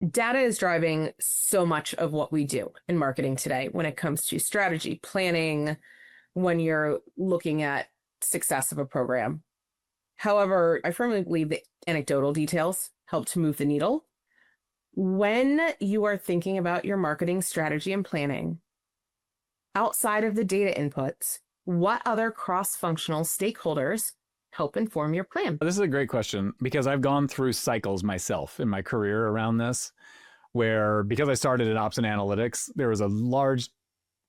Data is driving so much of what we do in marketing today when it comes to strategy, planning, when you're looking at success of a program. However, I firmly believe that anecdotal details help to move the needle. When you are thinking about your marketing strategy and planning, outside of the data inputs, what other cross-functional stakeholders help inform your plan? This is a great question because I've gone through cycles myself in my career around this, where because I started in ops and analytics, there was a large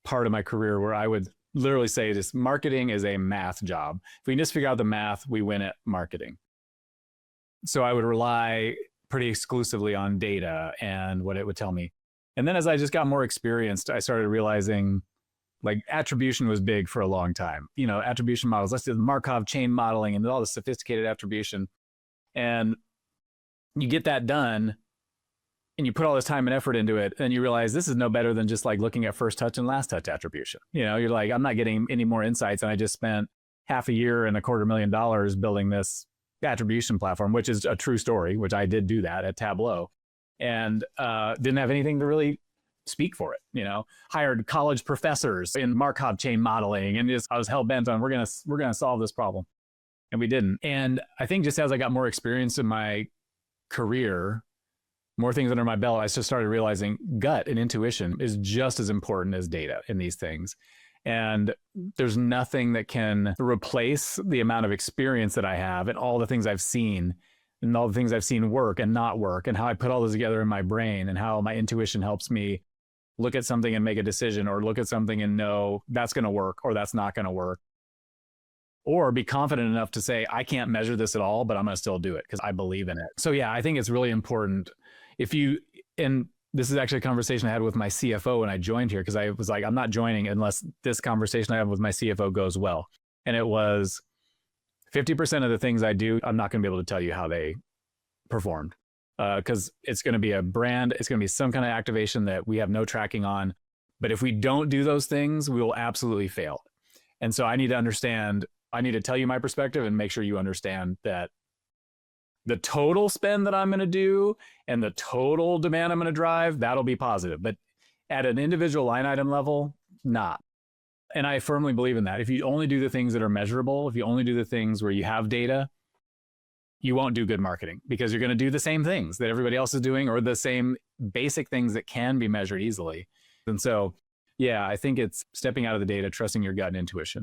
part of my career where I would literally say this: marketing is a math job. If we can just figure out the math, we win at marketing. So I would rely pretty exclusively on data and what it would tell me. And then as I just got more experienced, I started realizing like attribution was big for a long time. You know, attribution models, let's do the Markov chain modeling and all the sophisticated attribution. And you get that done and you put all this time and effort into it, and you realize this is no better than just like looking at first touch and last touch attribution. You know, you're like, I'm not getting any more insights, and I just spent half a year and $250,000 building this attribution platform, which is a true story, which I did do that at Tableau, and didn't have anything to really speak for it. You know, hired college professors in Markov chain modeling, and just I was hell bent on we're gonna solve this problem, and we didn't. And I think just as I got more experience in my career, more things under my belt, I just started realizing gut and intuition is just as important as data in these things. And there's nothing that can replace the amount of experience that I have and all the things I've seen and all the things I've seen work and not work, and how I put all those together in my brain, and how my intuition helps me look at something and make a decision, or look at something and know that's going to work or that's not going to work, or be confident enough to say, I can't measure this at all, but I'm going to still do it because I believe in it. So yeah, I think it's really important. And this is actually a conversation I had with my CFO when I joined here, because I was like, I'm not joining unless this conversation I have with my CFO goes well. And it was 50% of the things I do, I'm not going to be able to tell you how they performed, because it's going to be a brand. It's going to be some kind of activation that we have no tracking on. But if we don't do those things, we will absolutely fail. And so I need to understand, I need to tell you my perspective and make sure you understand that the total spend that I'm going to do and the total demand I'm going to drive, that'll be positive. But at an individual line item level, not. And I firmly believe in that. If you only do the things that are measurable, if you only do the things where you have data, you won't do good marketing, because you're going to do the same things that everybody else is doing, or the same basic things that can be measured easily. And so, yeah, I think it's stepping out of the data, trusting your gut and intuition.